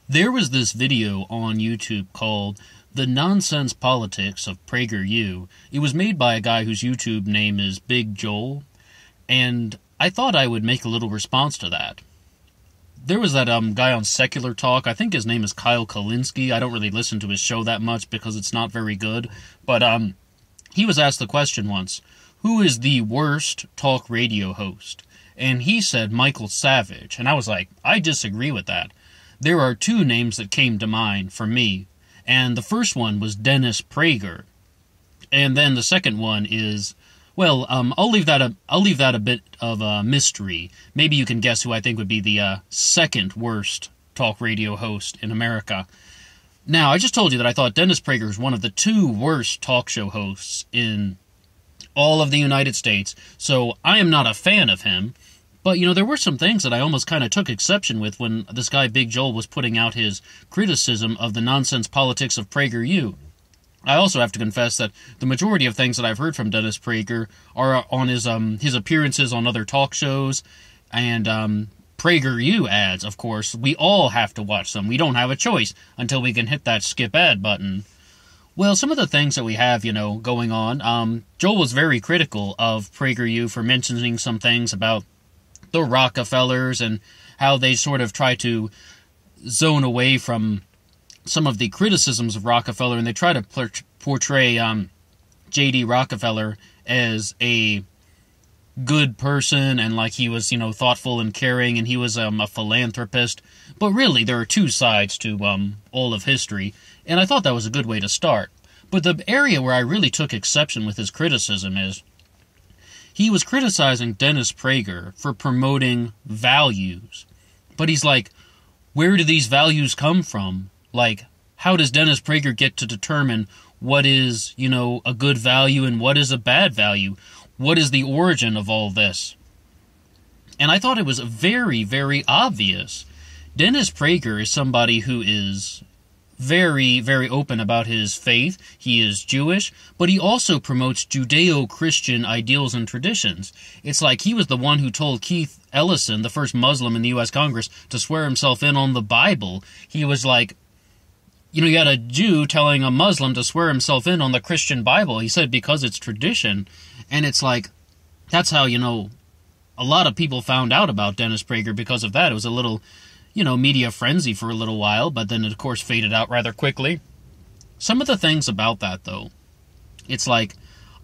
There was this video on YouTube called The Nonsense Politics of PraegerU. It was made by a guy whose YouTube name is Big Joel, and I thought I would make a little response to that. There was that guy on Secular Talk, I think his name is Kyle Kalinske. I don't really listen to his show that much because it's not very good, but he was asked the question once, who is the worst talk radio host? And he said Michael Savage, and I was like, I disagree with that. There are two names that came to mind for me, and the first one was Dennis Prager, and then the second one is, well, I'll leave that a bit of a mystery. Maybe you can guess who I think would be the second worst talk radio host in America. Now, I just told you that I thought Dennis Prager is one of the two worst talk show hosts in all of the United States, so I am not a fan of him. But, there were some things that I almost kind of took exception with when this guy Big Joel was putting out his criticism of the nonsense politics of PraegerU. I also have to confess that the majority of things that I've heard from Dennis Prager are on his appearances on other talk shows and PraegerU ads, of course. We all have to watch them. We don't have a choice until we can hit that skip ad button. Well, some of the things that we have, going on, Joel was very critical of PraegerU for mentioning some things about the Rockefellers and how they sort of try to zone away from some of the criticisms of Rockefeller, and they try to portray J.D. Rockefeller as a good person and like he was, thoughtful and caring, and he was a philanthropist. But really, there are two sides to all of history, and I thought that was a good way to start. But the area where I really took exception with his criticism is he was criticizing Dennis Prager for promoting values. But he's like, where do these values come from? Like, how does Dennis Prager get to determine what is, a good value and what is a bad value? What is the origin of all this? And I thought it was very, very obvious. Dennis Prager is somebody who is very, very open about his faith. He is Jewish, but he also promotes Judeo-Christian ideals and traditions. It's like he was the one who told Keith Ellison, the first Muslim in the U.S. Congress, to swear himself in on the Bible. He was like, you got a Jew telling a Muslim to swear himself in on the Christian Bible. He said because it's tradition. And it's like, that's how, a lot of people found out about Dennis Prager because of that. It was a little media frenzy for a little while, but then it, of course, faded out rather quickly. Some of the things about that, though, it's like,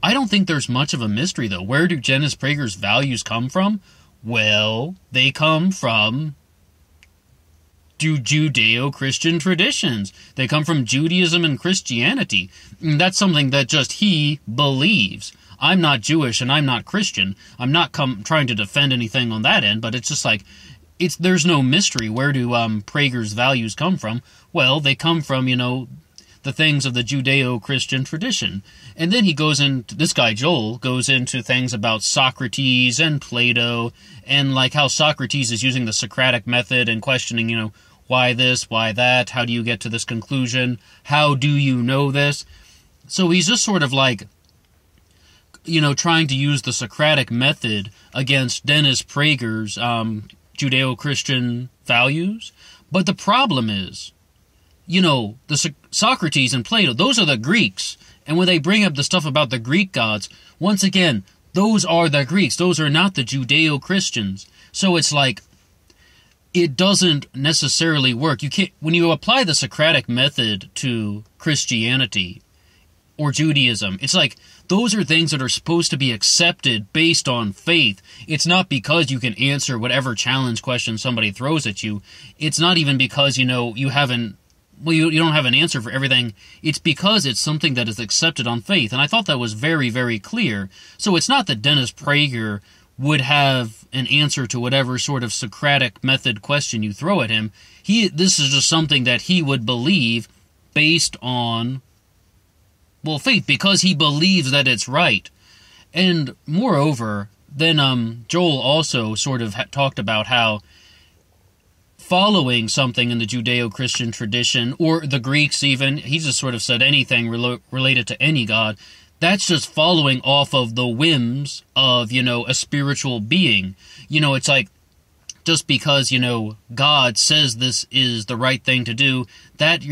I don't think there's much of a mystery, though. Where do Dennis Prager's values come from? Well, they come from Judeo-Christian traditions. They come from Judaism and Christianity. And that's something that just he believes. I'm not Jewish and I'm not Christian. I'm not trying to defend anything on that end, but it's just like, there's no mystery. Where do Prager's values come from? Well, they come from, the things of the Judeo-Christian tradition. And then this guy Joel goes into things about Socrates and Plato, and like how Socrates is using the Socratic method and questioning, why this, why that, how do you get to this conclusion, how do you know this? So he's just sort of like, trying to use the Socratic method against Dennis Prager's Judeo-Christian values. But the problem is, the Socrates and Plato, those are the Greeks. And when they bring up the stuff about the Greek gods, once again, those are the Greeks. Those are not the Judeo-Christians. So it's like, it doesn't necessarily work. When you apply the Socratic method to Christianity or Judaism, it's like, those are things that are supposed to be accepted based on faith. It's not because you can answer whatever challenge question somebody throws at you. It's not even because, you don't have an answer for everything. It's because it's something that is accepted on faith. And I thought that was very, very clear. So it's not that Dennis Prager would have an answer to whatever sort of Socratic method question you throw at him. This is just something that he would believe based on faith, because he believes that it's right. And moreover, then Joel also sort of talked about how following something in the Judeo-Christian tradition, or the Greeks even, he just sort of said anything related to any god, that's just following off of the whims of, a spiritual being. It's like, just because, God says this is the right thing to do, that,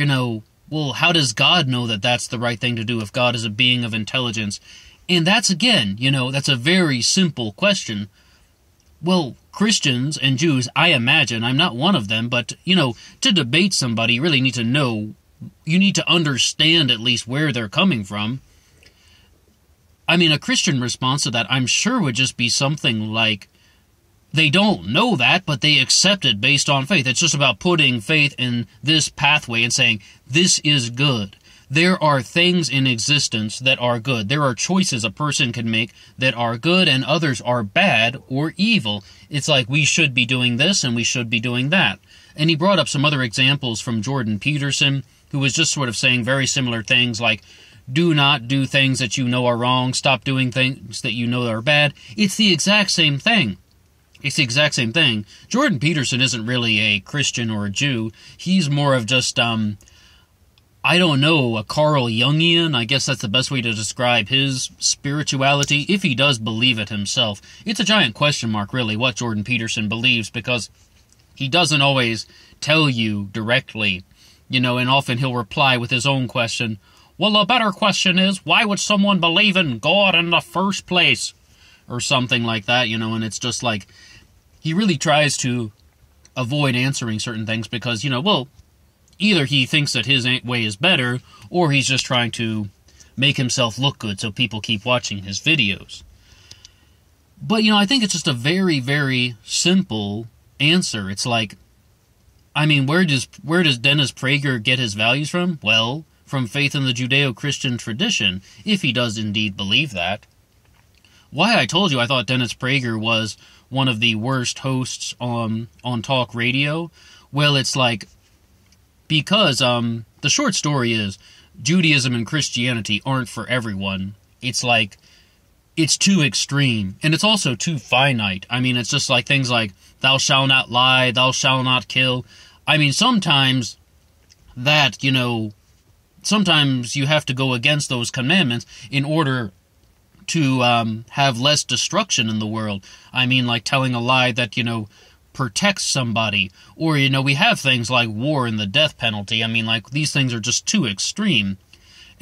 well, how does God know that that's the right thing to do if God is a being of intelligence? And that's, again, that's a very simple question. Well, Christians and Jews, I imagine, I'm not one of them, but, to debate somebody, you really need to know, you need to understand at least where they're coming from. I mean, a Christian response to that, I'm sure, would just be something like, they don't know that, but they accept it based on faith. It's just about putting faith in this pathway and saying, this is good. There are things in existence that are good. There are choices a person can make that are good, and others are bad or evil. It's like, we should be doing this and we should be doing that. And he brought up some other examples from Jordan Peterson, who was just sort of saying very similar things like, do not do things that you know are wrong, stop doing things that you know are bad. It's the exact same thing. It's the exact same thing. Jordan Peterson isn't really a Christian or a Jew. He's more of just, I don't know, a Carl Jungian. I guess that's the best way to describe his spirituality, if he does believe it himself. It's a giant question mark, really, what Jordan Peterson believes, because he doesn't always tell you directly, and often he'll reply with his own question. Well, a better question is, why would someone believe in God in the first place? Or something like that, and it's just like, he really tries to avoid answering certain things because, well, either he thinks that his way is better, or he's just trying to make himself look good so people keep watching his videos. But, I think it's just a very, very simple answer. It's like, I mean, where does Dennis Prager get his values from? Well, from faith in the Judeo-Christian tradition, if he does indeed believe that. Why I told you I thought Dennis Prager was one of the worst hosts on talk radio, well, it's like, because the short story is, Judaism and Christianity aren't for everyone. It's like, it's too extreme, and it's also too finite. I mean, it's just like things like, thou shalt not lie, thou shalt not kill. I mean, sometimes that, sometimes you have to go against those commandments in order to have less destruction in the world. I mean, like telling a lie that, protects somebody. Or, we have things like war and the death penalty. I mean, like, these things are just too extreme.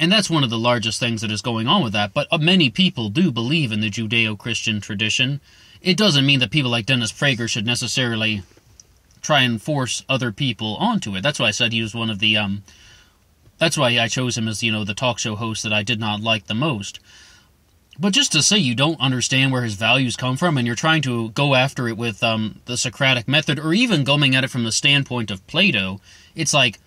And that's one of the largest things that is going on with that. But many people do believe in the Judeo-Christian tradition. It doesn't mean that people like Dennis Prager should necessarily try and force other people onto it. That's why I said he was one of the, that's why I chose him as, the talk show host that I did not like the most. But just to say you don't understand where his values come from, and you're trying to go after it with the Socratic method, or even going at it from the standpoint of Plato, it's like,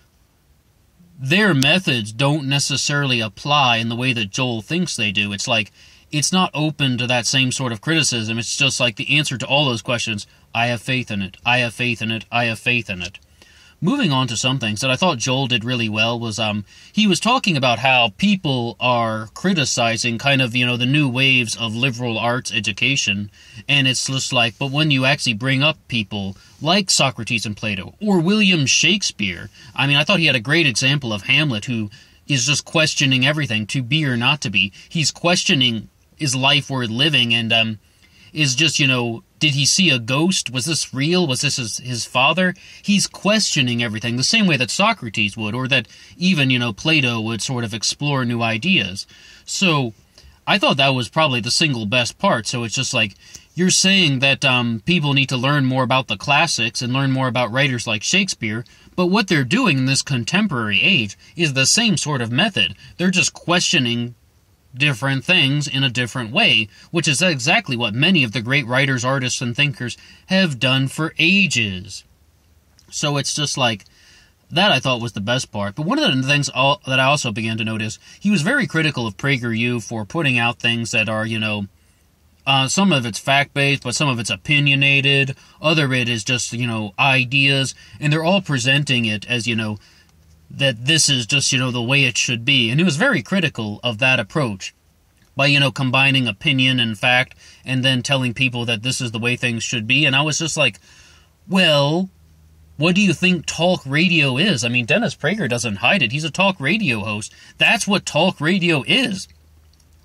their methods don't necessarily apply in the way that Joel thinks they do. It's like, it's not open to that same sort of criticism. It's just like the answer to all those questions, I have faith in it, I have faith in it, I have faith in it. Moving on to some things that I thought Joel did really well was, he was talking about how people are criticizing kind of, the new waves of liberal arts education, and it's just like, but when you actually bring up people like Socrates and Plato, or William Shakespeare, I mean, I thought he had a great example of Hamlet, who is just questioning everything, to be or not to be. He's questioning, is life worth living, and, is just, did he see a ghost? Was this real? Was this his father? He's questioning everything the same way that Socrates would, or that even, Plato would sort of explore new ideas. So I thought that was probably the single best part. So it's just like, you're saying that people need to learn more about the classics and learn more about writers like Shakespeare, but what they're doing in this contemporary age is the same sort of method. They're just questioning different things in a different way, which is exactly what many of the great writers, artists, and thinkers have done for ages. So it's just like, that I thought was the best part. But one of the things that I also began to notice, he was very critical of PraegerU for putting out things that are, some of it's fact-based, but some of it's opinionated, other of it is just, ideas, and they're all presenting it as, that this is just, the way it should be. And he was very critical of that approach by, combining opinion and fact and then telling people that this is the way things should be. And I was just like, well, what do you think talk radio is? I mean, Dennis Prager doesn't hide it. He's a talk radio host. That's what talk radio is.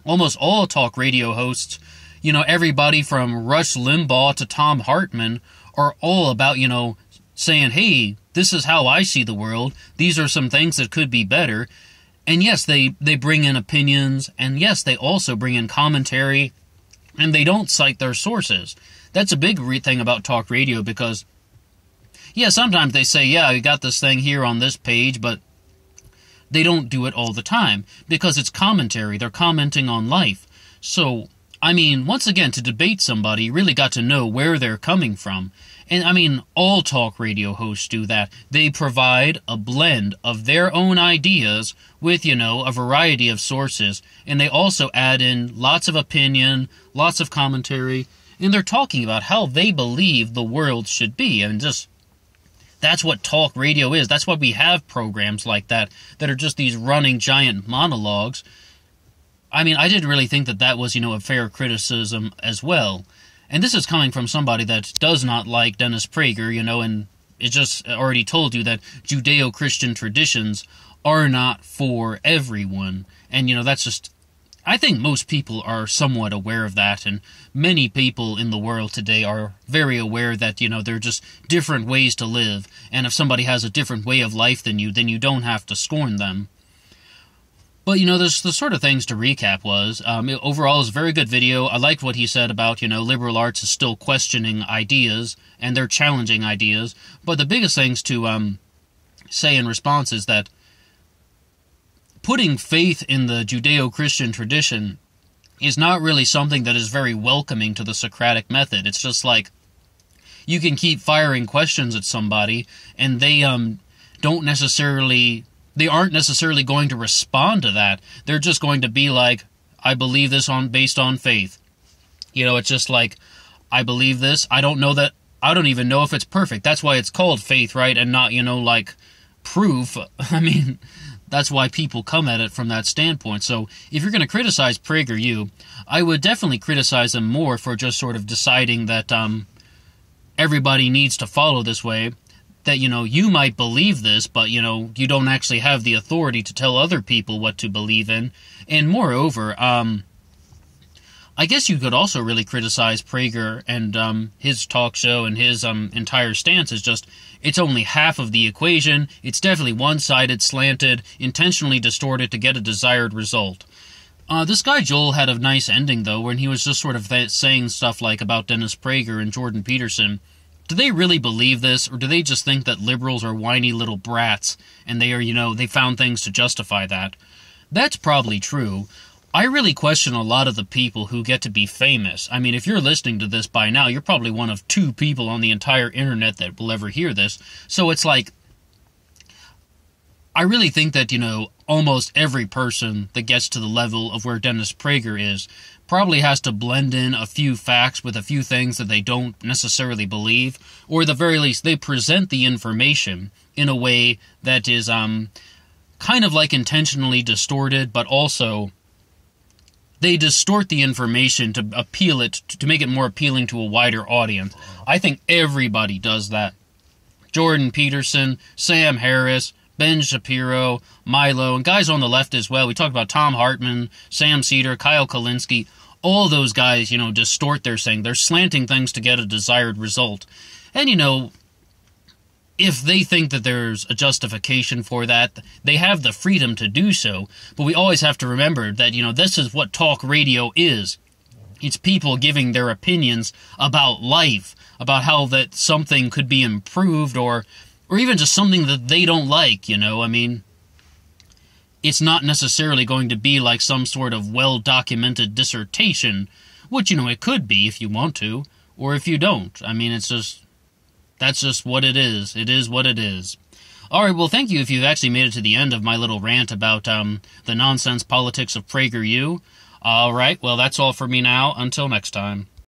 Almost all talk radio hosts, everybody from Rush Limbaugh to Tom Hartman are all about, saying, hey, this is how I see the world. These are some things that could be better. And yes, they bring in opinions, and yes, they also bring in commentary, and they don't cite their sources. That's a big thing about talk radio, because, yeah, sometimes they say, yeah, you got this thing here on this page, but they don't do it all the time, because it's commentary. They're commenting on life. So, I mean, once again, to debate somebody, you really got to know where they're coming from. And, I mean, all talk radio hosts do that. They provide a blend of their own ideas with, a variety of sources. And they also add in lots of opinion, lots of commentary. And they're talking about how they believe the world should be. And that's what talk radio is. That's why we have programs like that are just these running giant monologues. I mean, I didn't really think that was, a fair criticism as well. And this is coming from somebody that does not like Dennis Prager, and it just already told you that Judeo-Christian traditions are not for everyone. And, that's just, I think most people are somewhat aware of that, and many people in the world today are very aware that, there are just different ways to live, and if somebody has a different way of life than you, then you don't have to scorn them. But, the sort of things to recap was, overall, it was a very good video. I liked what he said about, liberal arts is still questioning ideas, and they're challenging ideas. But the biggest things to say in response is that putting faith in the Judeo-Christian tradition is not really something that is very welcoming to the Socratic method. It's just like, you can keep firing questions at somebody, and they they aren't necessarily going to respond to that. They're just going to be like, I believe this based on faith. It's just like, I believe this. I don't even know if it's perfect. That's why it's called faith, right? And not, proof. I mean, that's why people come at it from that standpoint. So if you're going to criticize PraegerU, I would definitely criticize them more for just sort of deciding that everybody needs to follow this way. That, you might believe this, but, you don't actually have the authority to tell other people what to believe in. And moreover, I guess you could also really criticize Prager and his talk show and his entire stance is just, it's only half of the equation. It's definitely one-sided, slanted, intentionally distorted to get a desired result. This guy Joel had a nice ending, though, when he was just sort of saying stuff like about Dennis Prager and Jordan Peterson. Do they really believe this, or do they just think that liberals are whiny little brats, and they are, they found things to justify that? That's probably true. I really question a lot of the people who get to be famous. I mean, if you're listening to this by now, you're probably one of 2 people on the entire internet that will ever hear this. So it's like, I really think that, almost every person that gets to the level of where Dennis Prager is probably has to blend in a few facts with a few things that they don't necessarily believe, or at the very least, they present the information in a way that is kind of like intentionally distorted, but also they distort the information to appeal it, to make it more appealing to a wider audience. I think everybody does that. Jordan Peterson, Sam Harris, Ben Shapiro, Milo, and guys on the left as well. We talked about Tom Hartman, Sam Cedar, Kyle Kalinske. All those guys, distort their saying. They're slanting things to get a desired result. And, if they think that there's a justification for that, they have the freedom to do so. But we always have to remember that, this is what talk radio is. It's people giving their opinions about life, about how that something could be improved, or even just something that they don't like, I mean, it's not necessarily going to be like some sort of well-documented dissertation, which, it could be if you want to, or if you don't. I mean, that's just what it is. It is what it is. Alright, well, thank you if you've actually made it to the end of my little rant about the nonsense politics of PraegerU. Alright, well, that's all for me now. Until next time.